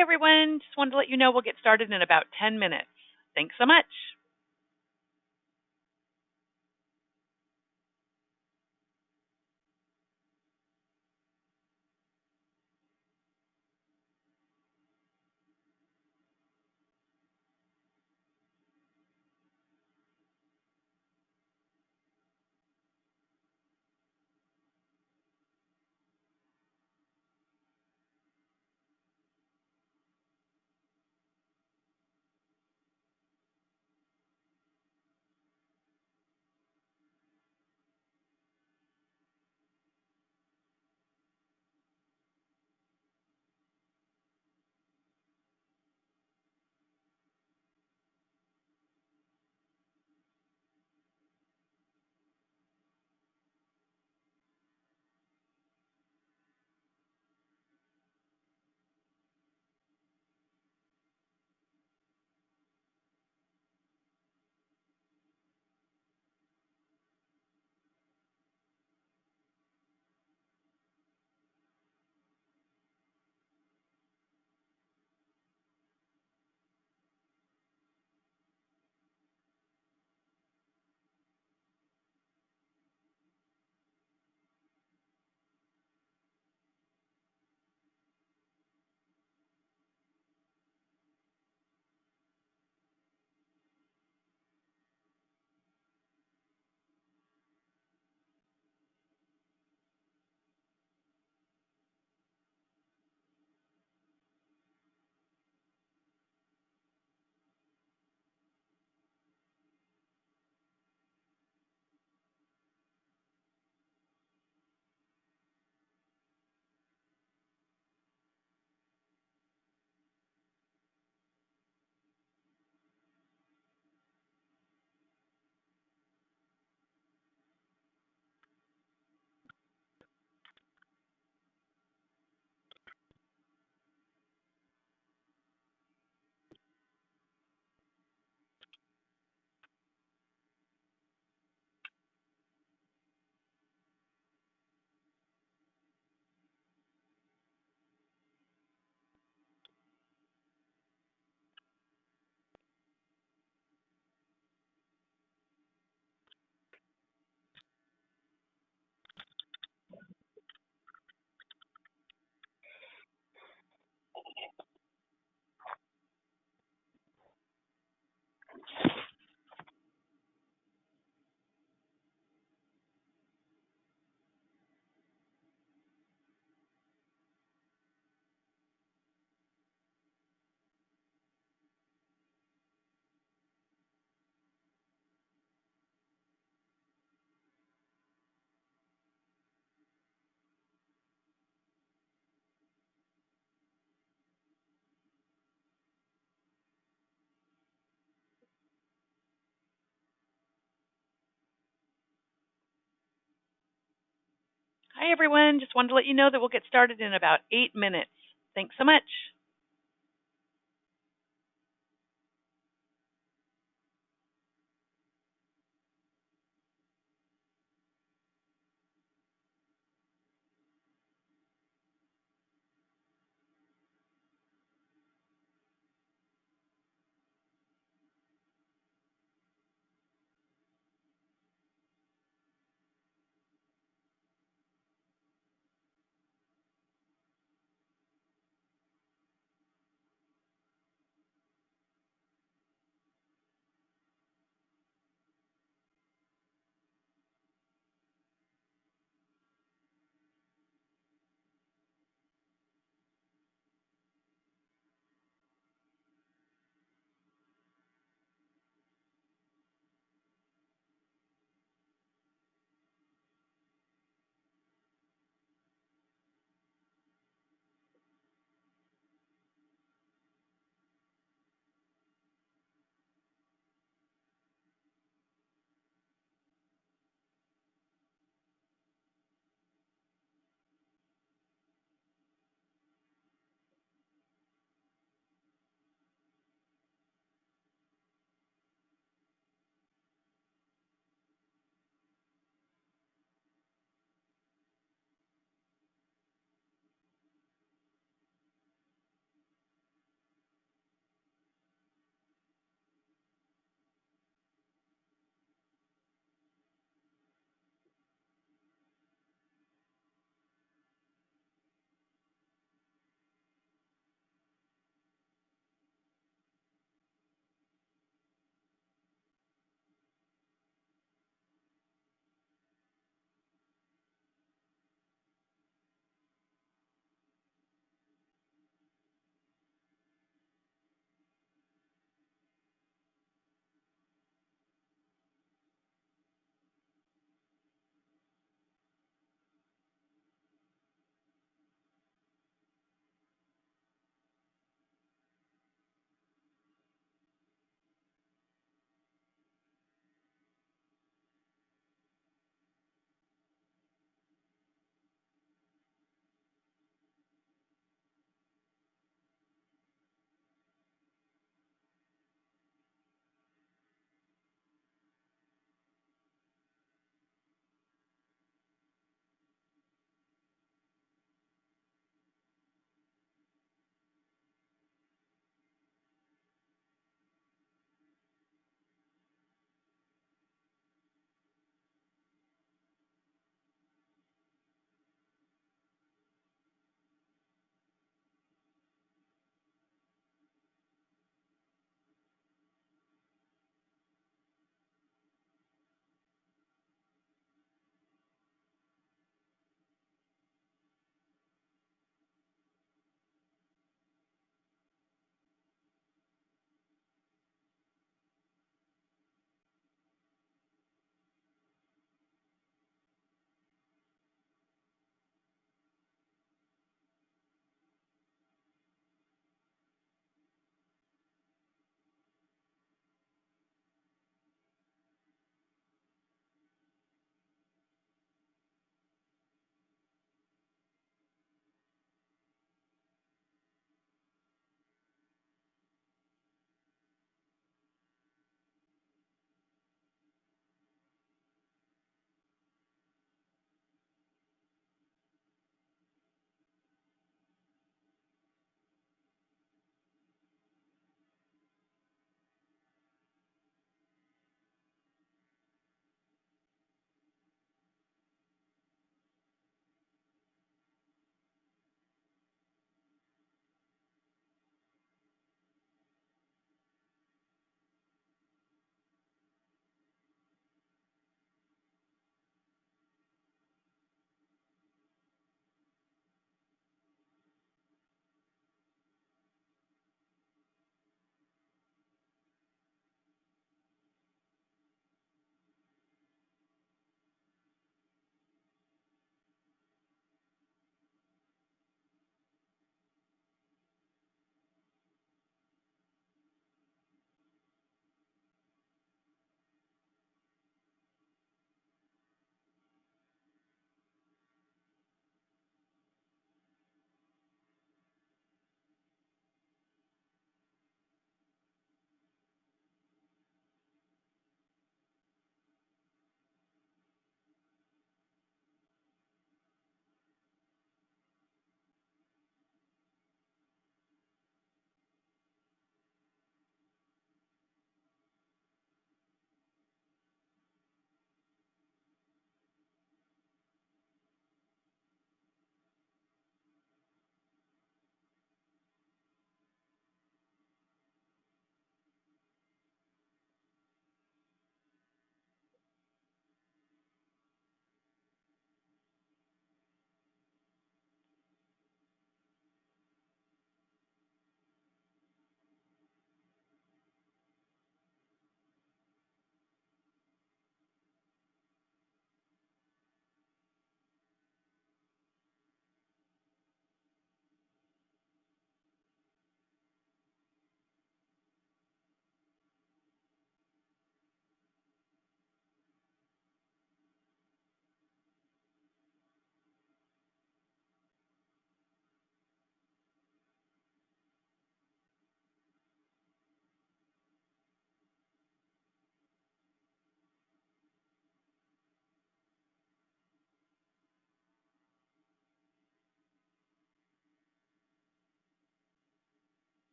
Hi, everyone. Just wanted to let you know we'll get started in about 10 minutes. Thanks so much. Hi, everyone. Just wanted to let you know that we'll get started in about 8 minutes. Thanks so much.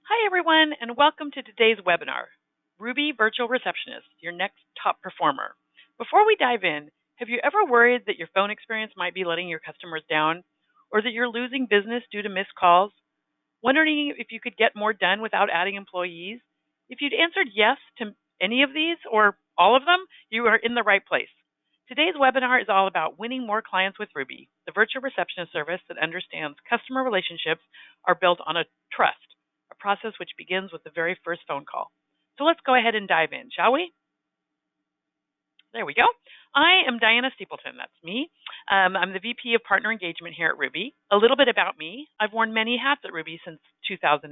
Hi, everyone, and welcome to today's webinar, Ruby Virtual Receptionist, your next top performer. Before we dive in, have you ever worried that your phone experience might be letting your customers down, or that you're losing business due to missed calls? Wondering if you could get more done without adding employees? If you'd answered yes to any of these or all of them, you are in the right place. Today's webinar is all about winning more clients with Ruby, the virtual receptionist service that understands customer relationships are built on a trust, a process which begins with the very first phone call. So let's go ahead and dive in, shall we? There we go. I am Diana Steepleton. That's me. I'm the VP of Partner Engagement here at Ruby. A little bit about me. I've worn many hats at Ruby since 2009,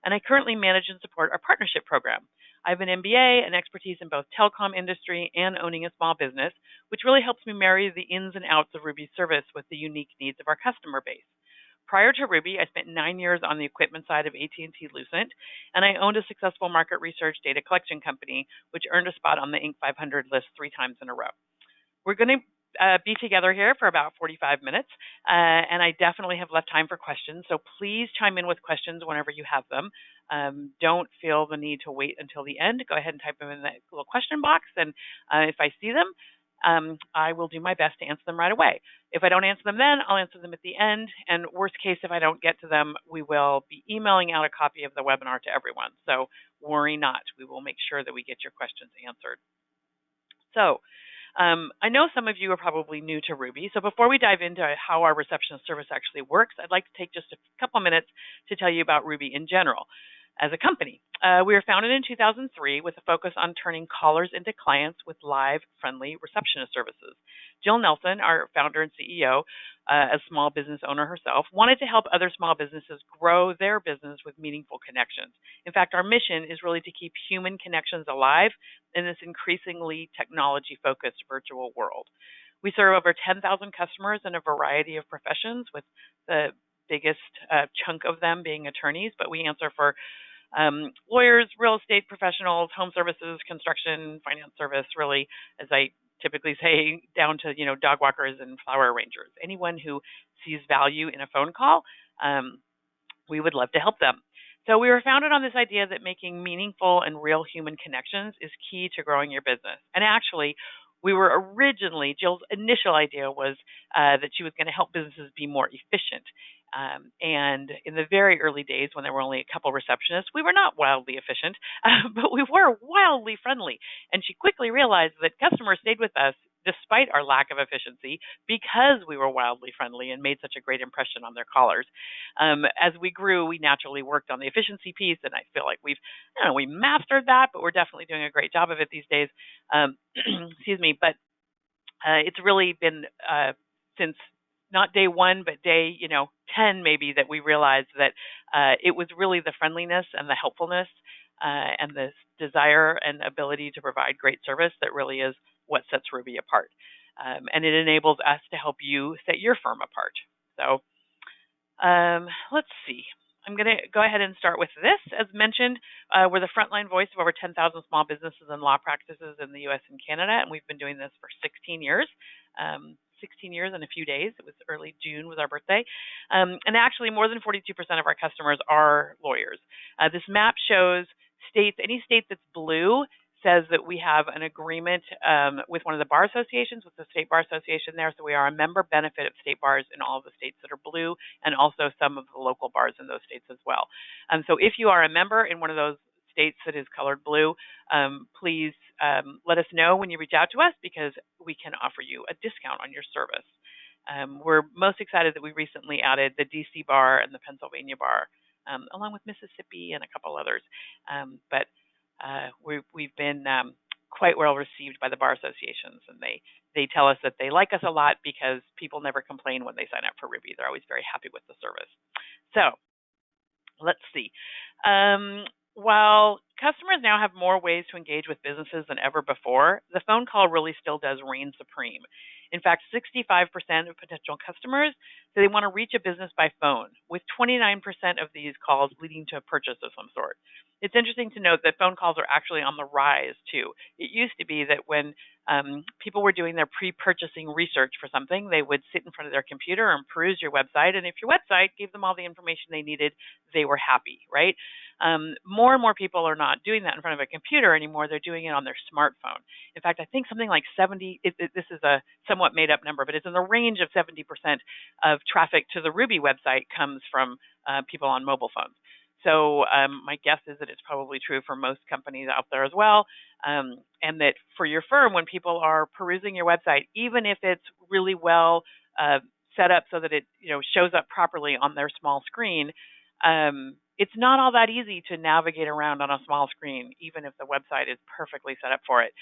and I currently manage and support our partnership program. I have an MBA and expertise in both telecom industry and owning a small business, which really helps me marry the ins and outs of Ruby's service with the unique needs of our customer base. Prior to Ruby, I spent 9 years on the equipment side of AT&T Lucent, and I owned a successful market research data collection company, which earned a spot on the Inc. 500 list 3 times in a row. We're going to be together here for about 45 minutes, and I definitely have left time for questions, so please chime in with questions whenever you have them. Don't feel the need to wait until the end. Go ahead and type them in that little question box, and if I see them, I will do my best to answer them right away. If I don't answer them then, I'll answer them at the end. And worst case, if I don't get to them, we will be emailing out a copy of the webinar to everyone. So worry not. We will make sure that we get your questions answered. So I know some of you are probably new to Ruby. So before we dive into how our receptionist service actually works, I'd like to take just a couple minutes to tell you about Ruby in general. As a company, we were founded in 2003 with a focus on turning callers into clients with live, friendly receptionist services. Jill Nelson, our founder and CEO, a small business owner herself, wanted to help other small businesses grow their business with meaningful connections. In fact, our mission is really to keep human connections alive in this increasingly technology-focused virtual world. We serve over 10,000 customers in a variety of professions, with the biggest chunk of them being attorneys, but we answer for lawyers, real estate professionals, home services, construction, finance service, really, as I typically say, down to, dog walkers and flower arrangers. Anyone who sees value in a phone call, we would love to help them. So we were founded on this idea that making meaningful and real human connections is key to growing your business. And actually, we were originally, Jill's initial idea was that she was going to help businesses be more efficient. And in the very early days, when there were only a couple receptionists, we were not wildly efficient, but we were wildly friendly. And she quickly realized that customers stayed with us despite our lack of efficiency because we were wildly friendly and made such a great impression on their callers. As we grew, we naturally worked on the efficiency piece, and I feel like we mastered that, but we're definitely doing a great job of it these days. Excuse me, but it's really been since not day 1, but day 10 maybe, that we realized that it was really the friendliness and the helpfulness and the desire and ability to provide great service that really is what sets Ruby apart. And it enables us to help you set your firm apart. So let's see. I'm going to go ahead and start with this. As mentioned, we're the frontline voice of over 10,000 small businesses and law practices in the U.S. and Canada, and we've been doing this for 16 years. 16 years and a few days. It was early June was our birthday. And actually, more than 42% of our customers are lawyers. This map shows states. Any state that's blue says that we have an agreement with one of the bar associations, with the State Bar Association there. So we are a member benefit of state bars in all of the states that are blue, and also some of the local bars in those states as well. So if you are a member in one of those states that is colored blue, please let us know when you reach out to us, because we can offer you a discount on your service. We're most excited that we recently added the DC bar and the Pennsylvania bar, along with Mississippi and a couple others. But we've been quite well received by the bar associations, and they tell us that they like us a lot because people never complain when they sign up for Ruby. They're always very happy with the service. So let's see. While customers now have more ways to engage with businesses than ever before, the phone call really still does reign supreme. In fact, 65% of potential customers say they want to reach a business by phone, with 29% of these calls leading to a purchase of some sort. It's interesting to note that phone calls are actually on the rise, too. It used to be that when people were doing their pre-purchasing research for something, they would sit in front of their computer and peruse your website, and if your website gave them all the information they needed, they were happy, right? More and more people are not doing that in front of a computer anymore. They're doing it on their smartphone. In fact, I think something like 70, this is a somewhat made up number, but it's in the range of 70% of traffic to the Ruby website comes from people on mobile phones. So my guess is that it's probably true for most companies out there as well, and that for your firm, when people are perusing your website, even if it's really well uh, set up so that it shows up properly on their small screen, it's not all that easy to navigate around on a small screen, even if the website is perfectly set up for it.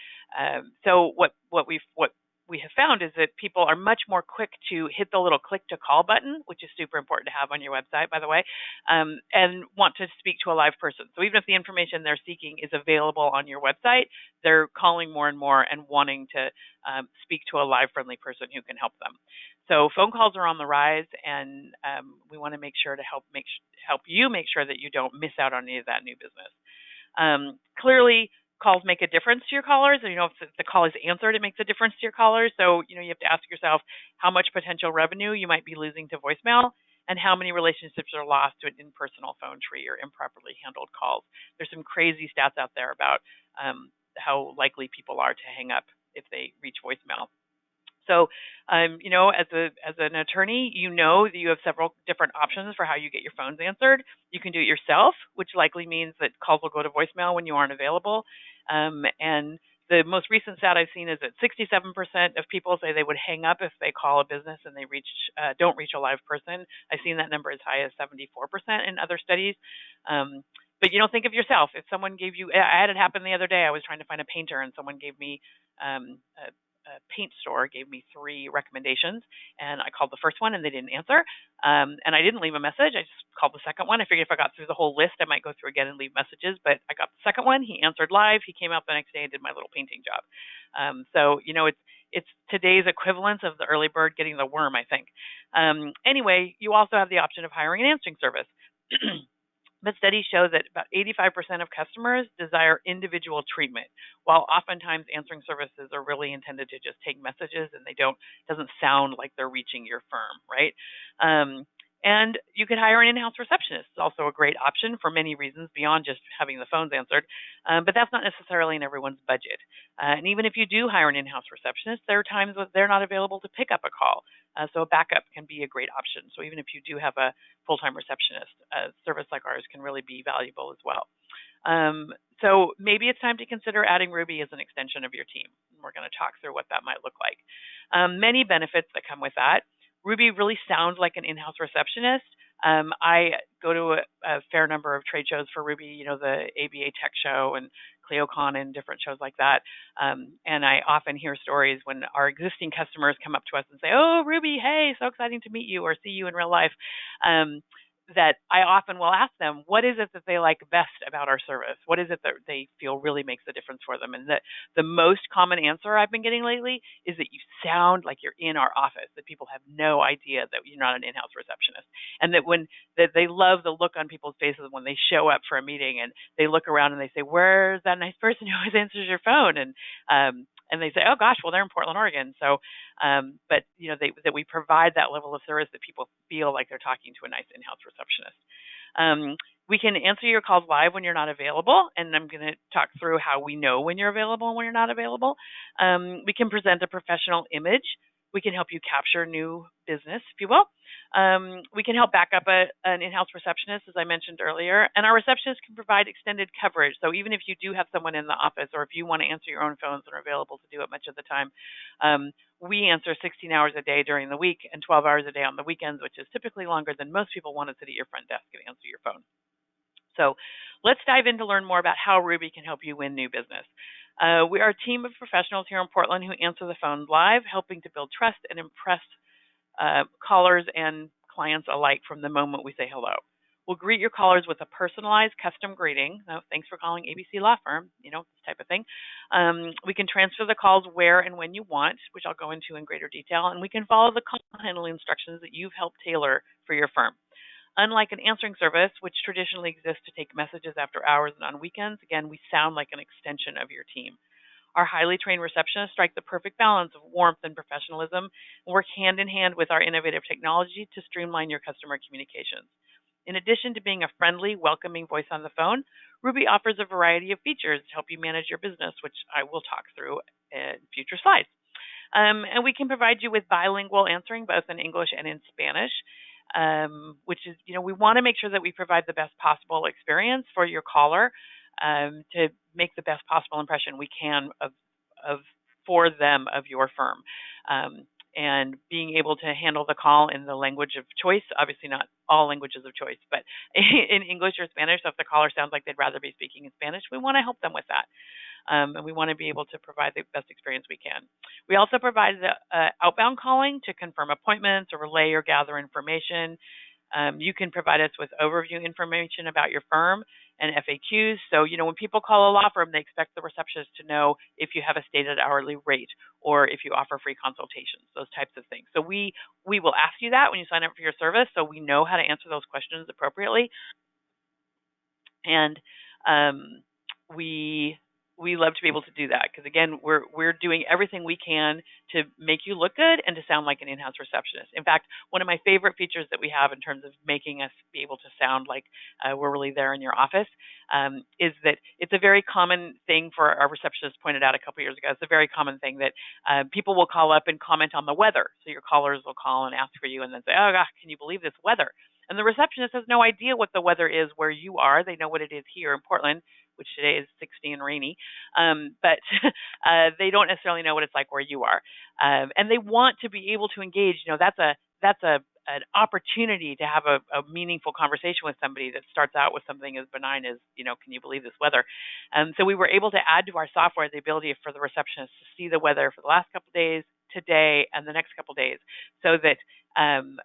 So what we have found is that people are much more quick to hit the little click to call button, which is super important to have on your website, by the way, and want to speak to a live person. So even if the information they're seeking is available on your website, they're calling more and more and wanting to speak to a live, friendly person who can help them. So phone calls are on the rise, and we want to make sure to help you make sure that you don't miss out on any of that new business. Clearly, calls make a difference to your callers. If the call is answered, it makes a difference to your callers. So, you have to ask yourself how much potential revenue you might be losing to voicemail and how many relationships are lost to an impersonal phone tree or improperly handled calls. There's some crazy stats out there about how likely people are to hang up if they reach voicemail. So, as an attorney, that you have several different options for how you get your phones answered. You can do it yourself, which likely means that calls will go to voicemail when you aren't available. And the most recent stat I've seen is that 67% of people say they would hang up if they call a business and they don't reach a live person. I've seen that number as high as 74% in other studies. But think of yourself. If someone gave you, I had it happen the other day. I was trying to find a painter, and someone gave me a paint store gave me 3 recommendations, and I called the first one and they didn't answer. And I didn't leave a message. I just called the second one. I figured if I got through the whole list, I might go through again and leave messages, but I got the second one. He answered live. He came out the next day and did my little painting job. So, it's today's equivalent of the early bird getting the worm, I think. Anyway, you also have the option of hiring an answering service. But studies show that about 85% of customers desire individual treatment, while oftentimes answering services are really intended to just take messages and doesn't sound like they're reaching your firm, right? And you could hire an in-house receptionist. It's also a great option for many reasons beyond just having the phones answered, but that's not necessarily in everyone's budget. And even if you do hire an in-house receptionist, there are times when they're not available to pick up a call. So a backup can be a great option. So even if you do have a full-time receptionist, a service like ours can really be valuable as well. So maybe it's time to consider adding Ruby as an extension of your team. We're going to talk through what that might look like. Many benefits that come with that. Ruby really sounds like an in-house receptionist. I go to a fair number of trade shows for Ruby, the ABA Tech Show and CleoCon and different shows like that. And I often hear stories when our existing customers come up to us and say, "Oh, Ruby, hey, so exciting to meet you or see you in real life." That I often will ask them, what is it that they like best about our service? What is it that they feel really makes a difference for them? And the most common answer I've been getting lately is that you sound like you're in our office, that people have no idea that you're not an in-house receptionist. And that they love the look on people's faces when they show up for a meeting and they look around and they say, "Where's that nice person who always answers your phone?" And they say, "Oh gosh, well, they're in Portland, Oregon." So, but that we provide that level of service that people feel like they're talking to a nice in-house receptionist. We can answer your calls live when you're not available, and I'm going to talk through how we know when you're available and when you're not available. We can present a professional image. We can help you capture new business, if you will. We can help back up an in-house receptionist, as I mentioned earlier, and our receptionist can provide extended coverage. So even if you do have someone in the office, or if you want to answer your own phones and are available to do it much of the time, we answer 16 hours a day during the week and 12 hours a day on the weekends, which is typically longer than most people want to sit at your front desk and answer your phone. So let's dive in to learn more about how Ruby can help you win new business. We are a team of professionals here in Portland who answer the phone live, helping to build trust and impress callers and clients alike from the moment we say hello. We'll greet your callers with a personalized custom greeting. Thanks for calling ABC Law Firm, this type of thing. We can transfer the calls where and when you want, which I'll go into in greater detail, and we can follow the call handling instructions that you've helped tailor for your firm. Unlike an answering service, which traditionally exists to take messages after hours and on weekends, again, we sound like an extension of your team. Our highly trained receptionists strike the perfect balance of warmth and professionalism and work hand in hand with our innovative technology to streamline your customer communications. In addition to being a friendly, welcoming voice on the phone, Ruby offers a variety of features to help you manage your business, which I will talk through in future slides. And we can provide you with bilingual answering, both in English and in Spanish, which is, we want to make sure that we provide the best possible experience for your caller, to make the best possible impression we can of for them of your firm. And being able to handle the call in the language of choice, obviously not all languages of choice, but in English or Spanish. So if the caller sounds like they'd rather be speaking in Spanish, we want to help them with that. And we want to be able to provide the best experience we can. We also provide the outbound calling to confirm appointments or relay or gather information. You can provide us with overview information about your firm and FAQs. So, when people call a law firm, they expect the receptionist to know if you have a stated hourly rate or if you offer free consultations, those types of things. So we will ask you that when you sign up for your service, so we know how to answer those questions appropriately. And we love to be able to do that because, again, we're doing everything we can to make you look good and to sound like an in-house receptionist. In fact, one of my favorite features that we have in terms of making us be able to sound like we're really there in your office is that it's a very common thing. For our receptionist pointed out a couple years ago, it's a very common thing that people will call up and comment on the weather. So your callers will call and ask for you and then say, oh, gosh, can you believe this weather? And the receptionist has no idea what the weather is where you are. They know what it is here in Portland, which today is 60 and rainy, but they don't necessarily know what it's like where you are. And they want to be able to engage. That's an opportunity to have a meaningful conversation with somebody that starts out with something as benign as, can you believe this weather? So we were able to add to our software the ability for the receptionist to see the weather for the last couple of days, today, and the next couple of days, so that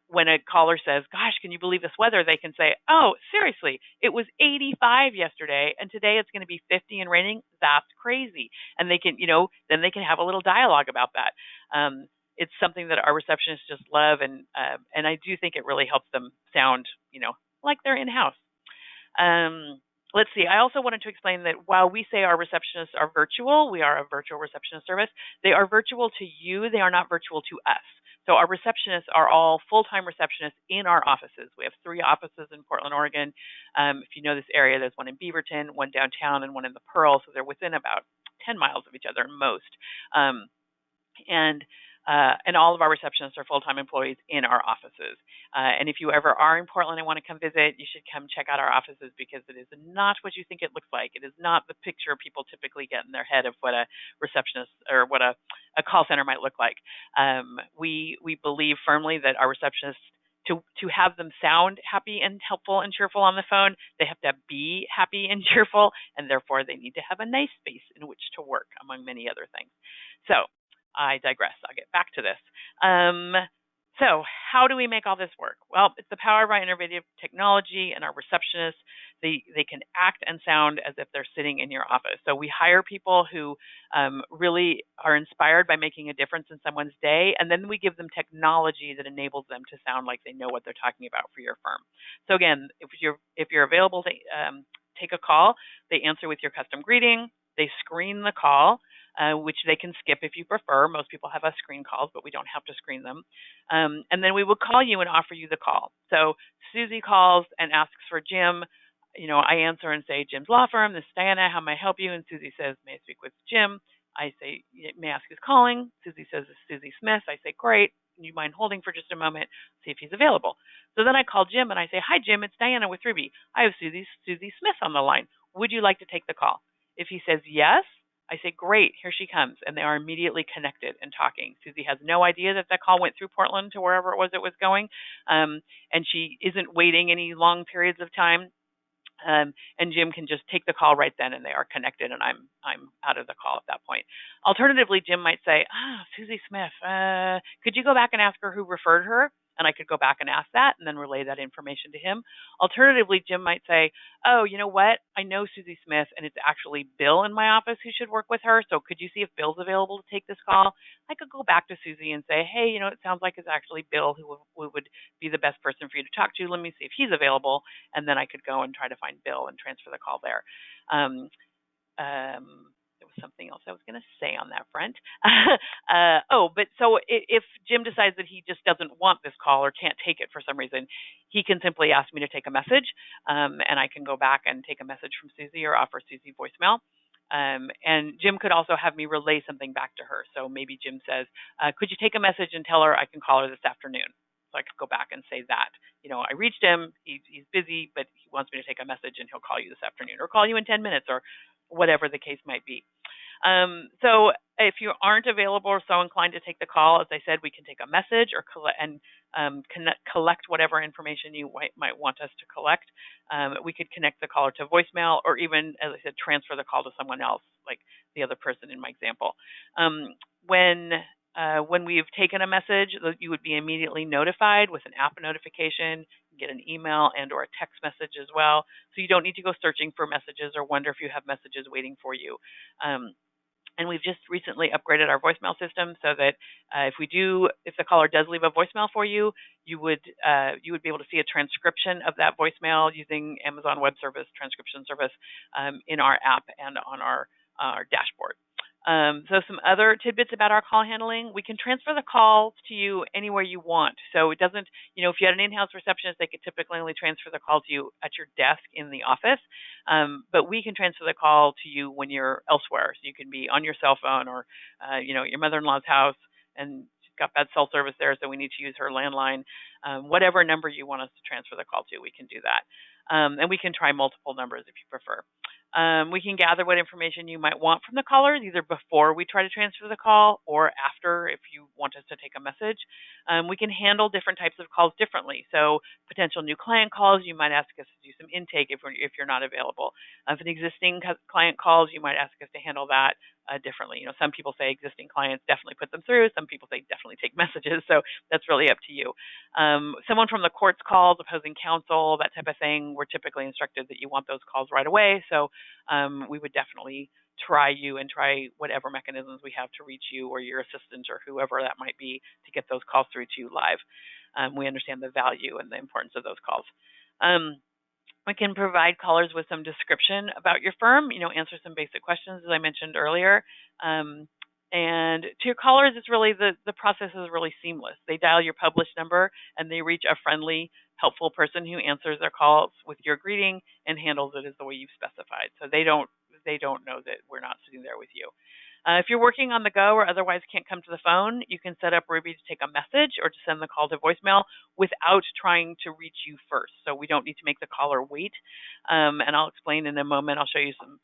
when a caller says, gosh, can you believe this weather? They can say, oh, seriously, it was 85 yesterday and today it's going to be 50 and raining. That's crazy. And they can, then they can have a little dialogue about that. It's something that our receptionists just love. And I do think it really helps them sound, like they're in-house. Let's see. I also wanted to explain that while we say our receptionists are virtual, we are a virtual receptionist service, they are virtual to you. They are not virtual to us. So our receptionists are all full-time receptionists in our offices. We have 3 offices in Portland, Oregon. If you know this area, there's one in Beaverton, one downtown, and one in the Pearl. So they're within about 10 miles of each other most. And all of our receptionists are full-time employees in our offices. And if you ever are in Portland and want to come visit, you should come check out our offices because it is not what you think it looks like. It is not the picture people typically get in their head of what a receptionist or what a call center might look like. We believe firmly that our receptionists, to have them sound happy and helpful and cheerful on the phone, they have to be happy and cheerful, and therefore they need to have a nice space in which to work, among many other things. So I digress. I'll get back to this. So how do we make all this work? Well, it's the power of our innovative technology and our receptionists. They can act and sound as if they're sitting in your office. So we hire people who really are inspired by making a difference in someone's day, and then we give them technology that enables them to sound like they know what they're talking about for your firm. So again, if you're available to take a call, they answer with your custom greeting. They screen the call, which they can skip if you prefer. Most people have us screen calls, but we don't have to screen them. And then we will call you and offer you the call. So Susie calls and asks for Jim. I answer and say, Jim's Law Firm, this is Diana, how may I help you? And Susie says, may I speak with Jim? I say, may I ask who's calling? Susie says, it's Susie Smith. I say, great. Do you mind holding for just a moment, see if he's available? So then I call Jim and I say, hi, Jim, it's Diana with Ruby. I have Susie Smith on the line. Would you like to take the call? If he says yes, I say, great, here she comes. And they are immediately connected and talking. Susie has no idea that call went through Portland to wherever it was going. And she isn't waiting any long periods of time. And Jim can just take the call right then, and they are connected, and I'm out of the call at that point. Alternatively, Jim might say, Susie Smith, could you go back and ask her who referred her? And I could go back and ask that and then relay that information to him. Alternatively, Jim might say, oh, you know what? I know Susie Smith, and it's actually Bill in my office who should work with her. So could you see if Bill's available to take this call? I could go back to Susie and say, hey, it sounds like it's actually Bill who would be the best person for you to talk to. Let me see if he's available. And then I could go and try to find Bill and transfer the call there. There was something else I was going to say on that front. But so if Jim decides that he just doesn't want this call or can't take it for some reason, he can simply ask me to take a message, and I can go back and take a message from Susie or offer Susie voicemail. And Jim could also have me relay something back to her. So maybe Jim says, could you take a message and tell her I can call her this afternoon? So I could go back and say that. I reached him. He's busy, but he wants me to take a message and he'll call you this afternoon or call you in 10 minutes or whatever the case might be. So if you aren't available or so inclined to take the call, as I said, we can take a message or collect whatever information you might want us to collect. We could connect the caller to voicemail or even, as I said, transfer the call to someone else, like the other person in my example. When we've taken a message, you would be immediately notified with an app notification, get an email and or a text message as well. So you don't need to go searching for messages or wonder if you have messages waiting for you. And we've just recently upgraded our voicemail system so that if the caller does leave a voicemail for you, you would be able to see a transcription of that voicemail using Amazon Web Service transcription service in our app and on our dashboard. So some other tidbits about our call handling. We can transfer the calls to you anywhere you want. So it doesn't, if you had an in-house receptionist, they could typically only transfer the call to you at your desk in the office. But we can transfer the call to you when you're elsewhere. So you can be on your cell phone or, your mother-in-law's house and she's got bad cell service there, so we need to use her landline. Whatever number you want us to transfer the call to, we can do that. And we can try multiple numbers if you prefer. We can gather what information you might want from the callers, either before we try to transfer the call or after if you want us to take a message. We can handle different types of calls differently. So potential new client calls, you might ask us to do some intake if you're not available. If an existing client calls, you might ask us to handle that differently. Some people say existing clients, definitely put them through. Some people say definitely take messages. So that's really up to you. Someone from the courts calls, opposing counsel, that type of thing, we're typically instructed that you want those calls right away. So we would definitely try whatever mechanisms we have to reach you or your assistant or whoever that might be to get those calls through to you live. We understand the value and the importance of those calls. We can provide callers with some description about your firm, answer some basic questions, as I mentioned earlier. And to your callers, it's really the process is really seamless. They dial your published number and they reach a friendly, helpful person who answers their calls with your greeting and handles it as the way you've specified. So they don't know that we're not sitting there with you. If you're working on the go or otherwise can't come to the phone, you can set up Ruby to take a message or to send the call to voicemail without trying to reach you first. So we don't need to make the caller wait. And I'll explain in a moment. I'll show you some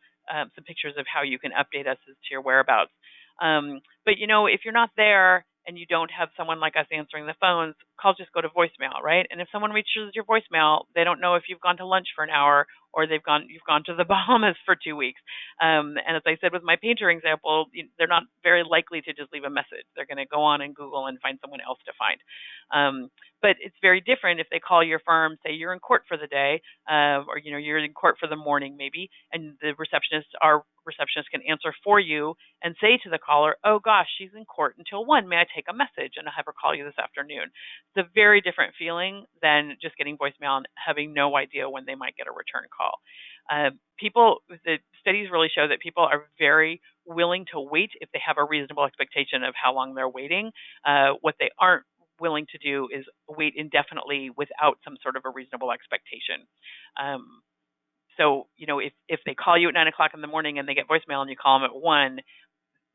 pictures of how you can update us as to your whereabouts. But if you're not there and you don't have someone like us answering the phones, calls just go to voicemail, right? And if someone reaches your voicemail, they don't know if you've gone to lunch for an hour or you've gone to the Bahamas for 2 weeks. And as I said with my painter example, they're not very likely to just leave a message. They're going to go on and Google and find someone else to find. But it's very different if they call your firm, say you're in court for the day, or you're in court for the morning maybe, and our receptionist can answer for you and say to the caller, oh gosh, she's in court until 1. May I take a message? And I'll have her call you this afternoon. It's a very different feeling than just getting voicemail and having no idea when they might get a return call. The studies really show that people are very willing to wait if they have a reasonable expectation of how long they're waiting. What they aren't willing to do is wait indefinitely without some sort of a reasonable expectation. So, if they call you at 9 o'clock in the morning and they get voicemail and you call them at 1,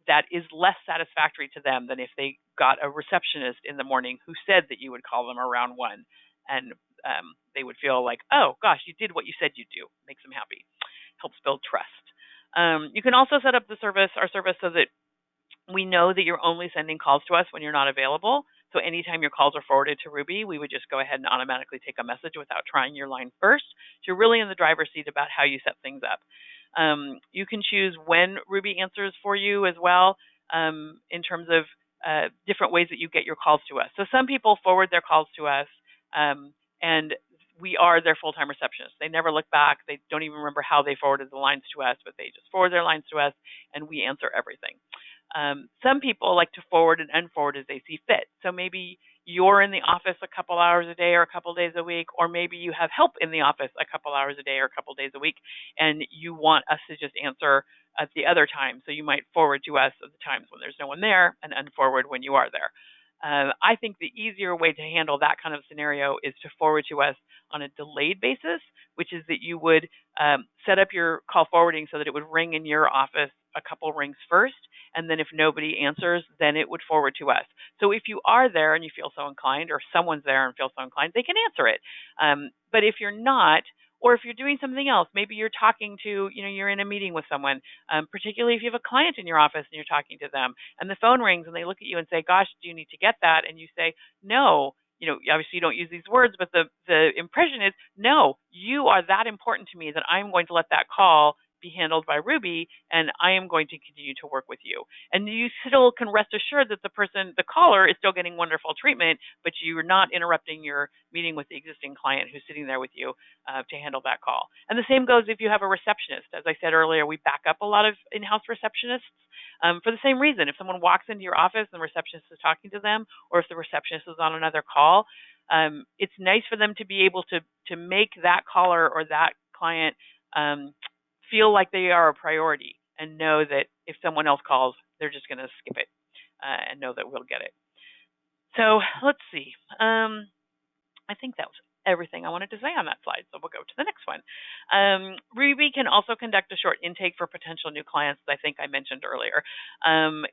that is less satisfactory to them than if they got a receptionist in the morning who said that you would call them around 1. And they would feel like, oh, gosh, you did what you said you'd do. Makes them happy. Helps build trust. You can also set up our service so that we know that you're only sending calls to us when you're not available. So anytime your calls are forwarded to Ruby, we would just go ahead and automatically take a message without trying your line first. So you're really in the driver's seat about how you set things up. You can choose when Ruby answers for you as well, in terms of different ways that you get your calls to us. So some people forward their calls to us, and we are their full-time receptionists. They never look back. They don't even remember how they forwarded the lines to us, but they just forward their lines to us, and we answer everything. Some people like to forward and unforward as they see fit. So maybe you're in the office a couple hours a day or a couple days a week, or maybe you have help in the office a couple hours a day or a couple days a week, and you want us to just answer at the other time. So you might forward to us at the times when there's no one there and unforward when you are there. I think the easier way to handle that kind of scenario is to forward to us on a delayed basis, which is that you would set up your call forwarding so that it would ring in your office a couple rings first, and then if nobody answers, then it would forward to us. So if you are there and you feel so inclined, or someone's there and feels so inclined, they can answer it. But if you're not, or if you're doing something else, maybe you're talking to, you're in a meeting with someone, particularly if you have a client in your office and you're talking to them, and the phone rings and they look at you and say, gosh, do you need to get that? And you say, no. Obviously you don't use these words, but the impression is, no, you are that important to me that I'm going to let that call be handled by Ruby, and I am going to continue to work with you. And you still can rest assured that the caller is still getting wonderful treatment, but you're not interrupting your meeting with the existing client who's sitting there with you to handle that call. And the same goes if you have a receptionist. As I said earlier, we back up a lot of in-house receptionists for the same reason. If someone walks into your office and the receptionist is talking to them, or if the receptionist is on another call, it's nice for them to be able to make that caller or that client feel like they are a priority and know that if someone else calls, they're just going to skip it and know that we'll get it. So let's see. I think that was everything I wanted to say on that slide, so we'll go to the next one. Ruby can also conduct a short intake for potential new clients, as I think I mentioned earlier.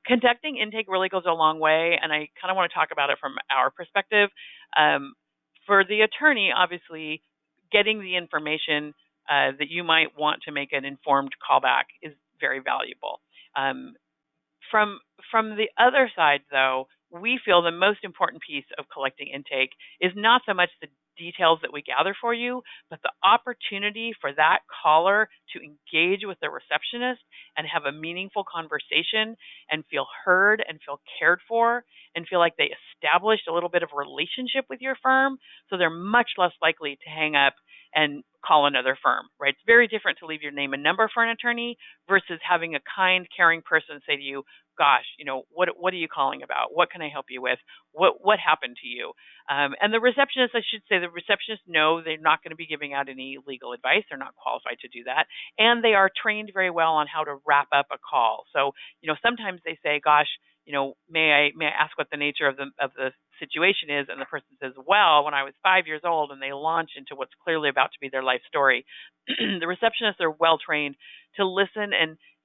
Conducting intake really goes a long way, and I kind of want to talk about it from our perspective. For the attorney, obviously, getting the information that you might want to make an informed callback is very valuable. From the other side, though, we feel the most important piece of collecting intake is not so much the details that we gather for you, but the opportunity for that caller to engage with the receptionist and have a meaningful conversation and feel heard and feel cared for and feel like they established a little bit of a relationship with your firm, so they're much less likely to hang up and call another firm, right? It's very different to leave your name and number for an attorney versus having a kind, caring person say to you, gosh, what are you calling about? What can I help you with? What happened to you? And the receptionists, I should say, the receptionists know they're not going to be giving out any legal advice. They're not qualified to do that. And they are trained very well on how to wrap up a call. So, sometimes they say, gosh, may I ask what the nature of the situation is? And the person says, well, when I was 5 years old, and they launch into what's clearly about to be their life story. The receptionists are well trained to listen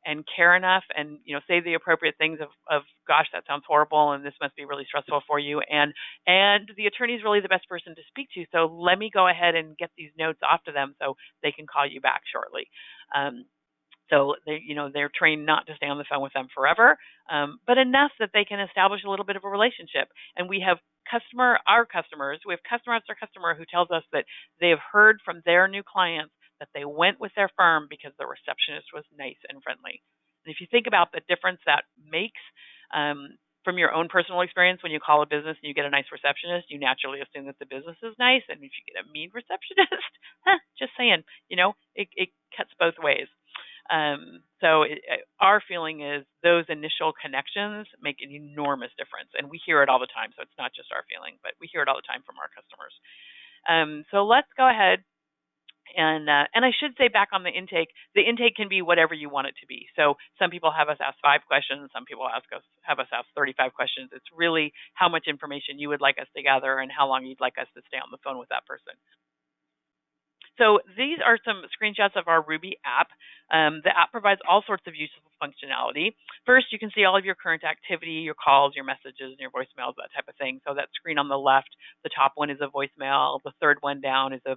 and care enough and say the appropriate things of gosh, that sounds horrible and this must be really stressful for you, and the attorney is really the best person to speak to, so let me go ahead and get these notes off to them so they can call you back shortly. So they're trained not to stay on the phone with them forever, but enough that they can establish a little bit of a relationship. And we have our customers, we have customer after customer who tells us that they have heard from their new clients that they went with their firm because the receptionist was nice and friendly. And if you think about the difference that makes from your own personal experience, when you call a business and you get a nice receptionist, you naturally assume that the business is nice. And if you get a mean receptionist, just saying, it cuts both ways. So our feeling is those initial connections make an enormous difference. And we hear it all the time. So it's not just our feeling, but we hear it all the time from our customers. So let's go ahead. And I should say back on the intake can be whatever you want it to be. So some people have us ask 5 questions. Some people have us ask 35 questions. It's really how much information you would like us to gather and how long you'd like us to stay on the phone with that person. So these are some screenshots of our Ruby app. The app provides all sorts of useful functionality. First, you can see all of your current activity, your calls, your messages, and your voicemails, that type of thing. So that screen on the left, the top one is a voicemail. The third one down is a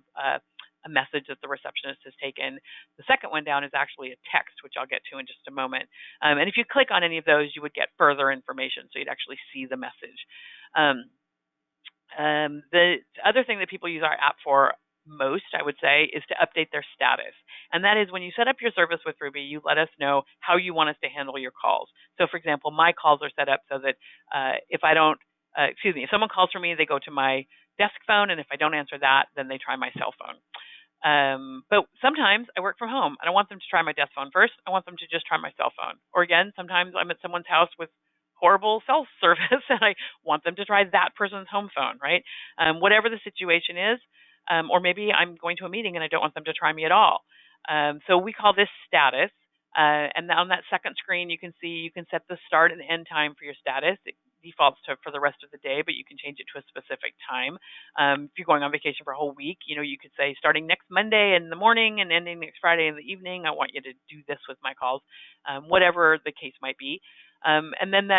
message that the receptionist has taken. The second one down is actually a text, which I'll get to in just a moment. And if you click on any of those, you would get further information, so you'd actually see the message. The other thing that people use our app for most, I would say, is to update their status. And that is when you set up your service with Ruby, you let us know how you want us to handle your calls. So for example, my calls are set up so that if someone calls for me, they go to my desk phone, and if I don't answer that, then they try my cell phone. But sometimes I work from home and I want them to try my desk phone first. I want them to just try my cell phone. Or again, sometimes I'm at someone's house with horrible cell service and I want them to try that person's home phone, right? Whatever the situation is, or maybe I'm going to a meeting and I don't want them to try me at all. So we call this status. And on that second screen, you can see you can set the start and end time for your status. It defaults to for the rest of the day, but you can change it to a specific time. If you're going on vacation for a whole week, you could say starting next Monday in the morning and ending next Friday in the evening, I want you to do this with my calls, whatever the case might be. And then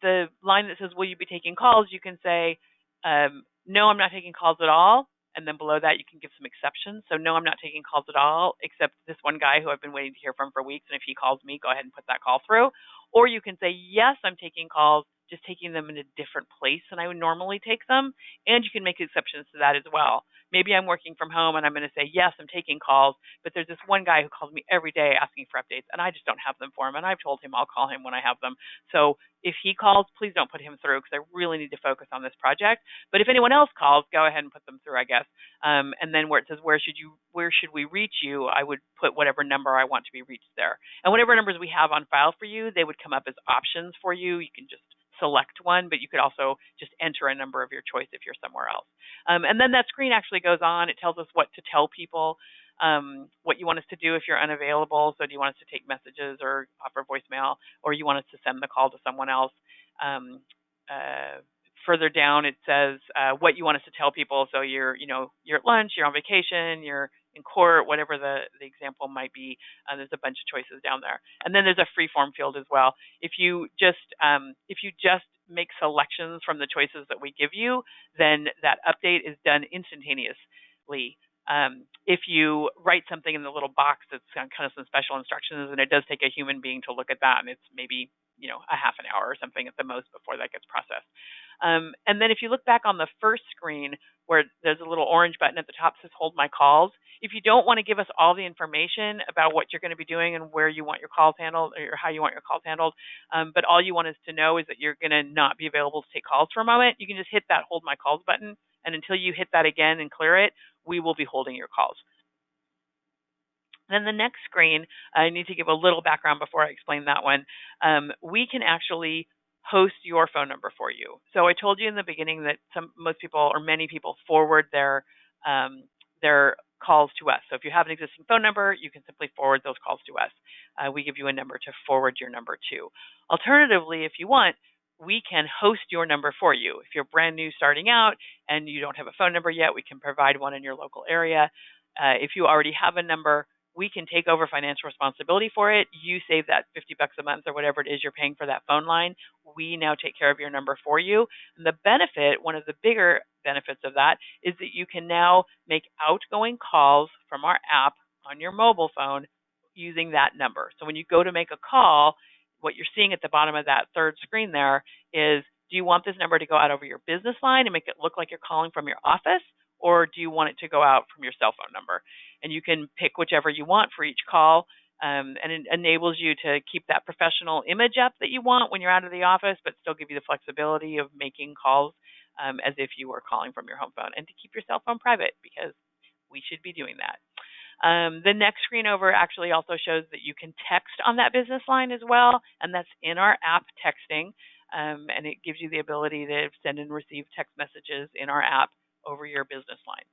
the line that says, will you be taking calls? You can say, no, I'm not taking calls at all. And then below that, you can give some exceptions. So no, I'm not taking calls at all, except this one guy who I've been waiting to hear from for weeks. And if he calls me, go ahead and put that call through. Or you can say, yes, I'm taking calls, just taking them in a different place than I would normally take them. And you can make exceptions to that as well. Maybe I'm working from home and I'm going to say, yes, I'm taking calls, but there's this one guy who calls me every day asking for updates and I just don't have them for him. And I've told him I'll call him when I have them. So if he calls, please don't put him through because I really need to focus on this project. But if anyone else calls, go ahead and put them through, I guess. And then where it says, where should we reach you, I would put whatever number I want to be reached there. And whatever numbers we have on file for you, they would come up as options for you. You can just select one, but you could also just enter a number of your choice if you're somewhere else. And then that screen actually goes on. It tells us what to tell people, what you want us to do if you're unavailable. So do you want us to take messages or offer voicemail, or you want us to send the call to someone else? Further down, it says what you want us to tell people. So you're at lunch, you're on vacation, you're in court, whatever the example might be. There's a bunch of choices down there, and then there's a free form field as well. If you just make selections from the choices that we give you, then that update is done instantaneously. If you write something in the little box that's kind of some special instructions, and it does take a human being to look at that, and it's maybe a half an hour or something at the most before that gets processed. And then if you look back on the first screen where there's a little orange button at the top that says hold my calls, if you don't want to give us all the information about what you're going to be doing and where you want your calls handled or how you want your calls handled, but all you want us to know is that you're going to not be available to take calls for a moment, you can just hit that hold my calls button. And until you hit that again and clear it, we will be holding your calls. Then the next screen, I need to give a little background before I explain that one. We can actually host your phone number for you. So I told you in the beginning that most people or many people forward their calls to us. So if you have an existing phone number, you can simply forward those calls to us. We give you a number to forward your number to. Alternatively, if you want, we can host your number for you. If you're brand new starting out and you don't have a phone number yet, we can provide one in your local area. If you already have a number, we can take over financial responsibility for it. You save that $50 a month or whatever it is you're paying for that phone line. We now take care of your number for you. And the benefit, one of the bigger benefits of that, is that you can now make outgoing calls from our app on your mobile phone using that number. So when you go to make a call, what you're seeing at the bottom of that third screen there is, do you want this number to go out over your business line and make it look like you're calling from your office? Or do you want it to go out from your cell phone number? And you can pick whichever you want for each call, and it enables you to keep that professional image up that you want when you're out of the office, but still give you the flexibility of making calls as if you were calling from your home phone, and to keep your cell phone private, because we should be doing that. The next screen over actually also shows that you can text on that business line as well, and that's in our app texting, and it gives you the ability to send and receive text messages in our app over your business line.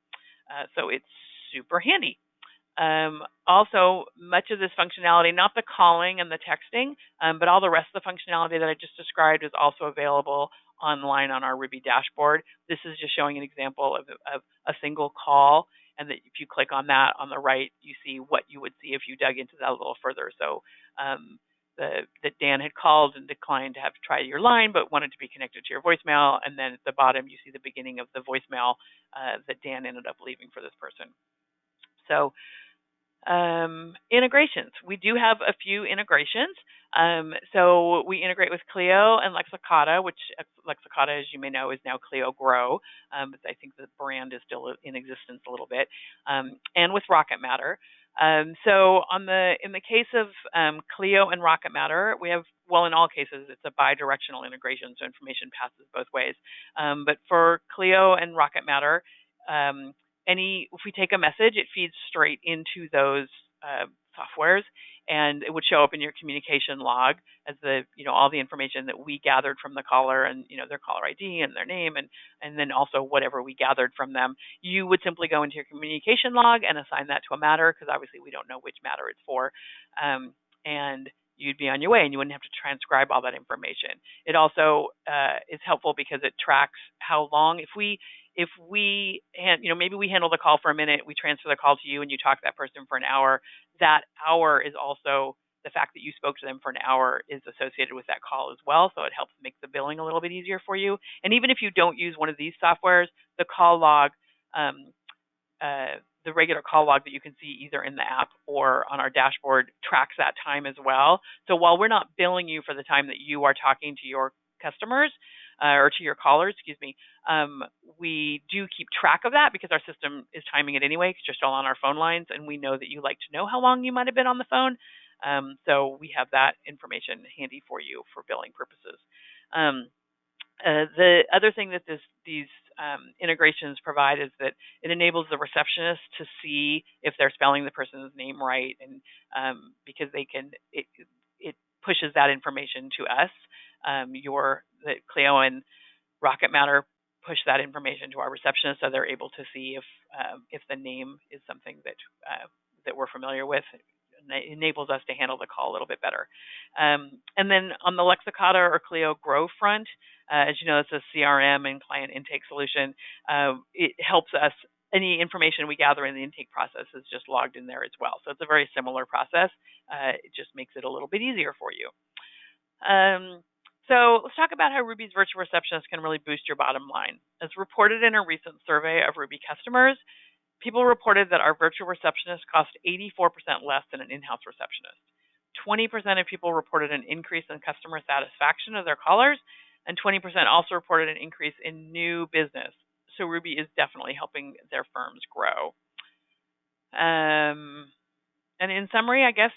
So it's super handy. Also, much of this functionality, not the calling and the texting, but all the rest of the functionality that I just described is also available online on our Ruby dashboard. This is just showing an example of a single call, and that if you click on that on the right, you see what you would see if you dug into that a little further. So that Dan had called and declined to have to try your line, but wanted to be connected to your voicemail. And then at the bottom, you see the beginning of the voicemail that Dan ended up leaving for this person. So integrations. We do have a few integrations. So we integrate with Clio and Lexicata, which Lexicata, as you may know, is now Clio Grow. But I think the brand is still in existence a little bit. And with Rocket Matter. So in the case of Clio and Rocket Matter, we have, well, in all cases, it's a bi-directional integration, so information passes both ways. But for Clio and Rocket Matter, if we take a message, it feeds straight into those softwares, and it would show up in your communication log as all the information that we gathered from the caller, and their caller ID and their name, and then also whatever we gathered from them. You would simply go into your communication log and assign that to a matter, because obviously we don't know which matter it's for, and you'd be on your way, and you wouldn't have to transcribe all that information. It also is helpful because it tracks how long, if we maybe we handle the call for a minute, we transfer the call to you, and you talk to that person for an hour. That hour is also, the fact that you spoke to them for an hour is associated with that call as well, so it helps make the billing a little bit easier for you. And even if you don't use one of these softwares, the call log, the regular call log that you can see either in the app or on our dashboard, tracks that time as well. So while we're not billing you for the time that you are talking to your customers, or to your callers, we do keep track of that, because our system is timing it anyway, because you're still on our phone lines, and we know that you like to know how long you might have been on the phone. So we have that information handy for you for billing purposes. The other thing that these integrations provide is that it enables the receptionist to see if they're spelling the person's name right, and because it pushes that information to us. Clio and Rocket Matter push that information to our receptionist, so they're able to see if the name is something that we're familiar with. It enables us to handle the call a little bit better. And then on the Lexicata or Clio Grow front, as you know, it's a CRM and client intake solution. It helps us. Any information we gather in the intake process is just logged in there as well. So it's a very similar process. It just makes it a little bit easier for you. So let's talk about how Ruby's virtual receptionist can really boost your bottom line. As reported in a recent survey of Ruby customers, people reported that our virtual receptionist cost 84% less than an in-house receptionist. 20% of people reported an increase in customer satisfaction of their callers, and 20% also reported an increase in new business. So Ruby is definitely helping their firms grow. And in summary, I guess,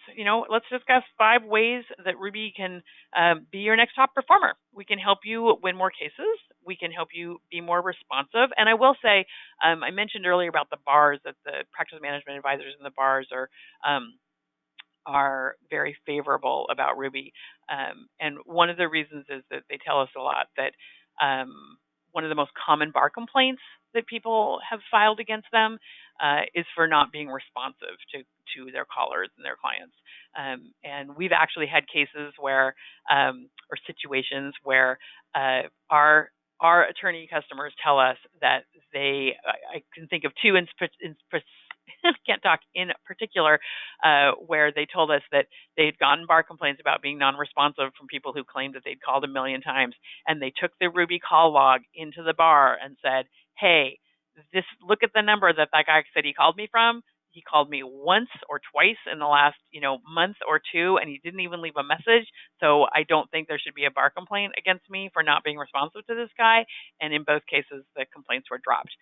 let's discuss 5 ways that Ruby can be your next top performer. We can help you win more cases. We can help you be more responsive. And I will say, I mentioned earlier about the bars, that the practice management advisors in the bars are very favorable about Ruby. And one of the reasons is that they tell us a lot that one of the most common bar complaints that people have filed against them is for not being responsive to their callers and their clients. And we've actually had cases where, or situations where our attorney customers tell us that I can think of 2 can't talk in particular, where they told us that they'd gotten bar complaints about being non-responsive from people who claimed that they'd called 1 million times, and they took the Ruby call log into the bar and said, hey, look at the number that guy said he called me from. He called me once or twice in the last, month or 2, and he didn't even leave a message. So I don't think there should be a bar complaint against me for not being responsive to this guy. And in both cases, the complaints were dropped.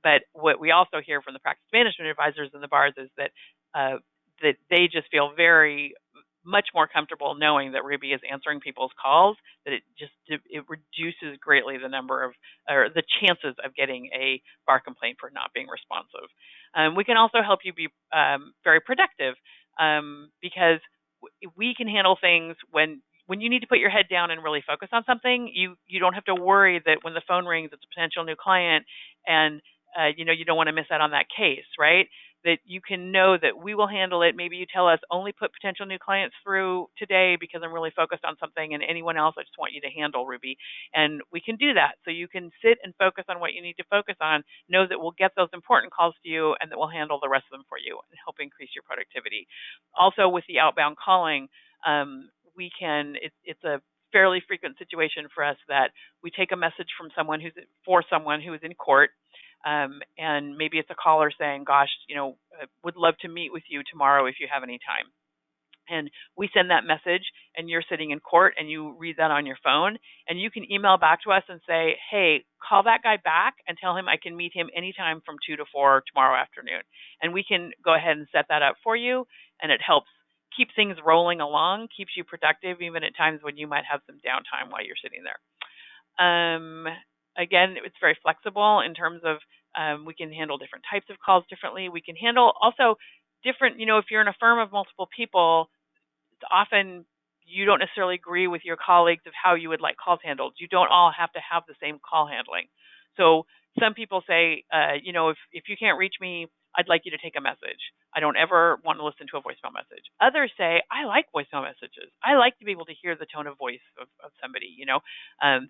But what we also hear from the practice management advisors in the bars is that they just feel very much more comfortable knowing that Ruby is answering people's calls, that it reduces greatly the number of, or the chances of getting a bar complaint for not being responsive. We can also help you be very productive, because we can handle things when you need to put your head down and really focus on something. You don't have to worry that when the phone rings, it's a potential new client, and you don't want to miss out on that case, right? That you can know that we will handle it. Maybe you tell us, only put potential new clients through today because I'm really focused on something, and anyone else, I just want you to handle, Ruby. And we can do that. So you can sit and focus on what you need to focus on, know that we'll get those important calls to you, and that we'll handle the rest of them for you and help increase your productivity. Also, with the outbound calling, it's a fairly frequent situation for us that we take a message from someone who is in court, and maybe it's a caller saying, gosh, would love to meet with you tomorrow if you have any time. And we send that message, and you're sitting in court, and you read that on your phone, and you can email back to us and say, hey, call that guy back and tell him I can meet him anytime from 2 to 4 tomorrow afternoon. And we can go ahead and set that up for you, and it helps keep things rolling along, keeps you productive even at times when you might have some downtime while you're sitting there. Again, it's very flexible in terms of we can handle different types of calls differently. We can handle also different, if you're in a firm of multiple people, often you don't necessarily agree with your colleagues of how you would like calls handled. You don't all have to have the same call handling. So some people say, if you can't reach me, I'd like you to take a message. I don't ever want to listen to a voicemail message. Others say, I like voicemail messages. I like to be able to hear the tone of voice of somebody,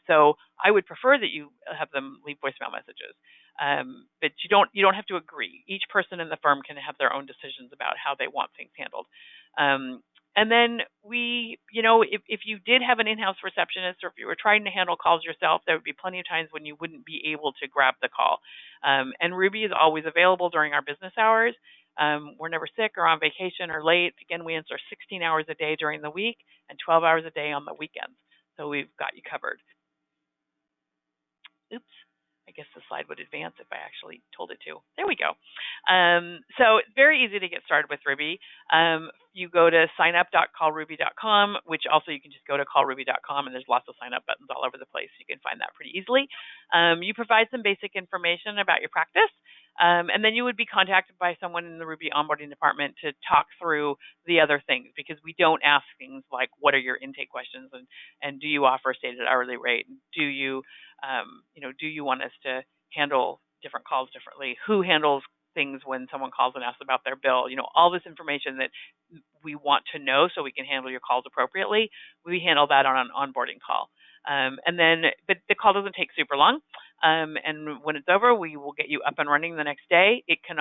So I would prefer that you have them leave voicemail messages. But you don't have to agree. Each person in the firm can have their own decisions about how they want things handled. And then if you did have an in-house receptionist, or if you were trying to handle calls yourself, there would be plenty of times when you wouldn't be able to grab the call. And Ruby is always available during our business hours. We're never sick or on vacation or late. Again, we answer 16 hours a day during the week and 12 hours a day on the weekends. So we've got you covered. Oops. I guess the slide would advance if I actually told it to. There we go. So it's very easy to get started with Ruby. You go to signup.callruby.com, which also you can just go to callruby.com, and there's lots of sign up buttons all over the place. You can find that pretty easily. You provide some basic information about your practice, and then you would be contacted by someone in the Ruby onboarding department to talk through the other things, because we don't ask things like, what are your intake questions, and do you offer a stated hourly rate? Do you want us to handle different calls differently? Who handles things when someone calls and asks about their bill? All this information that we want to know so we can handle your calls appropriately. We handle that on an onboarding call. But the call doesn't take super long. And when it's over, we will get you up and running the next day. You can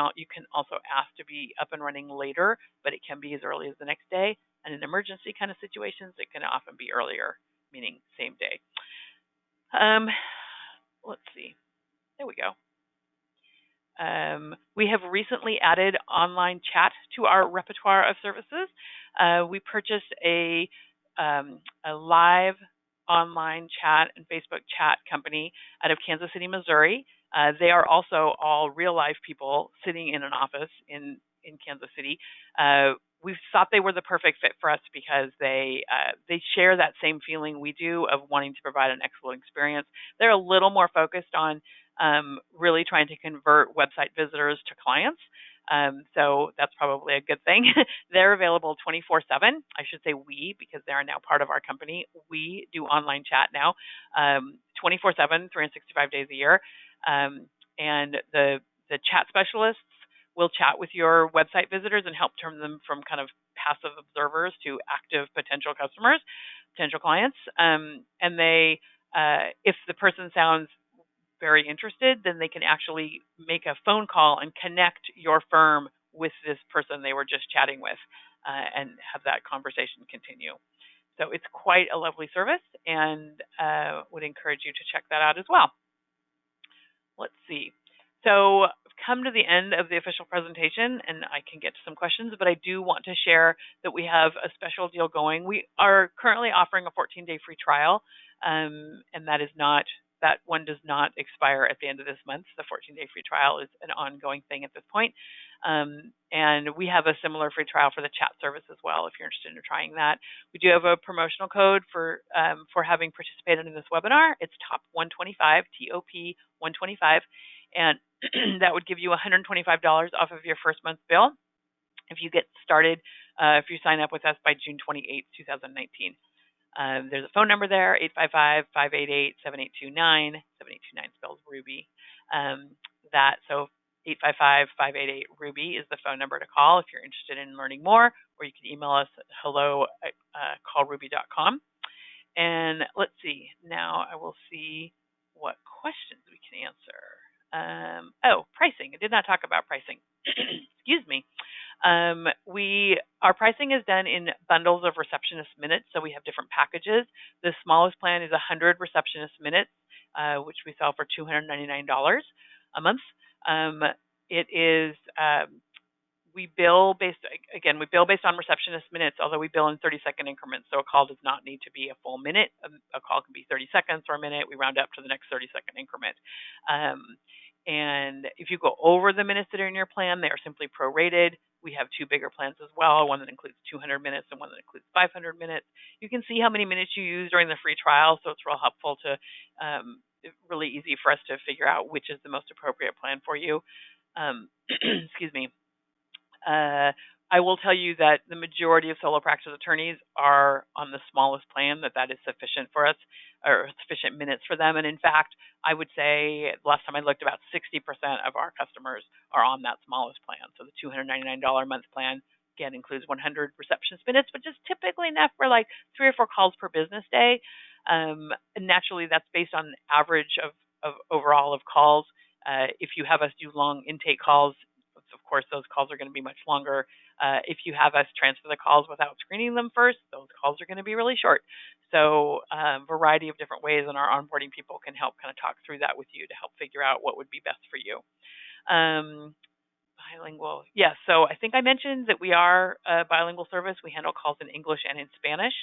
also ask to be up and running later, but it can be as early as the next day. And in emergency kind of situations, it can often be earlier, meaning same day. Let's see. There we go. We have recently added online chat to our repertoire of services. We purchased a live online chat and Facebook chat company out of Kansas City, Missouri. They are also all real life people sitting in an office in Kansas City. We thought they were the perfect fit for us because they share that same feeling we do of wanting to provide an excellent experience. They're a little more focused on really trying to convert website visitors to clients. So that's probably a good thing. They're available 24/7. I should say we, because they are now part of our company. We do online chat now 24/7, 365 days a year. And the chat specialists will chat with your website visitors and help turn them from kind of passive observers to active potential customers, potential clients. And they, if the person sounds very interested, then they can actually make a phone call and connect your firm with this person they were just chatting with, and have that conversation continue. So it's quite a lovely service, and would encourage you to check that out as well. Let's see. So I've come to the end of the official presentation, and I can get to some questions, but I do want to share that we have a special deal going. We are currently offering a 14-day free trial, and that one does not expire at the end of this month. The 14-day free trial is an ongoing thing at this point. And we have a similar free trial for the chat service as well, if you're interested in trying that. We do have a promotional code for having participated in this webinar. It's TOP125, TOP 125, and that would give you $125 off of your first month's bill if you get started, if you sign up with us by June 28, 2019. There's a phone number there, 855-588-7829. 7829 spells Ruby. So 855-588-RUBY is the phone number to call if you're interested in learning more, or you can email us at hello@callruby.com. And let's see, now I will see what questions we can answer. Pricing. I did not talk about pricing. Excuse me. Our pricing is done in bundles of receptionist minutes, so we have different packages. The smallest plan is 100 receptionist minutes, which we sell for $299 a month. It is we bill based on receptionist minutes, although we bill in 30-second increments. So a call does not need to be a full minute. A call can be 30 seconds or a minute. We round up to the next 30-second increment. And if you go over the minutes that are in your plan, they are simply prorated. We have two bigger plans as well, one that includes 200 minutes and one that includes 500 minutes. You can see how many minutes you use during the free trial, so it's real helpful to really easy for us to figure out which is the most appropriate plan for you. Excuse me. I will tell you that the majority of solo practice attorneys are on the smallest plan, that is sufficient for us, or sufficient minutes for them. And in fact, I would say last time I looked, about 60% of our customers are on that smallest plan. So the $299 a month plan, again, includes 100 receptionist minutes, which is typically enough for like 3 or 4 calls per business day. And naturally, that's based on average of overall of calls. If you have us do long intake calls, of course, those calls are going to be much longer. If you have us transfer the calls without screening them first, those calls are going to be really short. So a variety of different ways, and our onboarding people can help kind of talk through that with you to help figure out what would be best for you. Bilingual. Yes. So I think I mentioned that we are a bilingual service. We handle calls in English and in Spanish.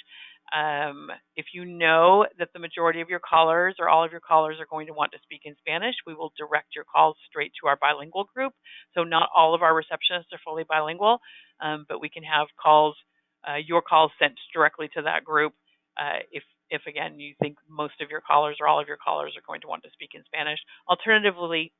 If you know that the majority of your callers or all of your callers are going to want to speak in Spanish, we will direct your calls straight to our bilingual group. So not all of our receptionists are fully bilingual, but we can have your calls sent directly to that group. If again you think most of your callers or all of your callers are going to want to speak in Spanish. Alternatively,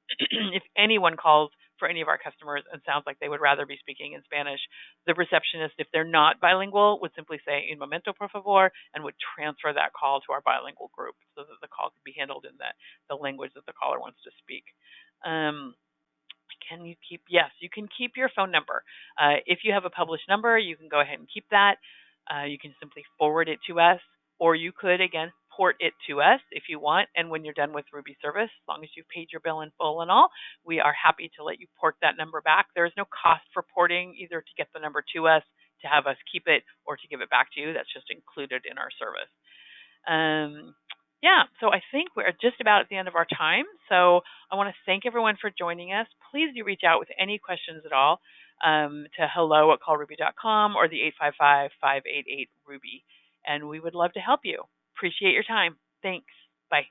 if anyone calls for any of our customers and sounds like they would rather be speaking in Spanish, the receptionist, if they're not bilingual, would simply say "un momento, por favor," and would transfer that call to our bilingual group so that the call could be handled in the language that the caller wants to speak. Can you keep? Yes, you can keep your phone number. If you have a published number, you can go ahead and keep that. You can simply forward it to us, or you could, again, port it to us if you want. And when you're done with Ruby service, as long as you've paid your bill in full and all, we are happy to let you port that number back. There is no cost for porting, either to get the number to us, to have us keep it, or to give it back to you. That's just included in our service. Yeah, so I think we're just about at the end of our time. So I want to thank everyone for joining us. Please do reach out with any questions at all to hello@callruby.com or the 855-588-RUBY. And we would love to help you. Appreciate your time. Thanks. Bye.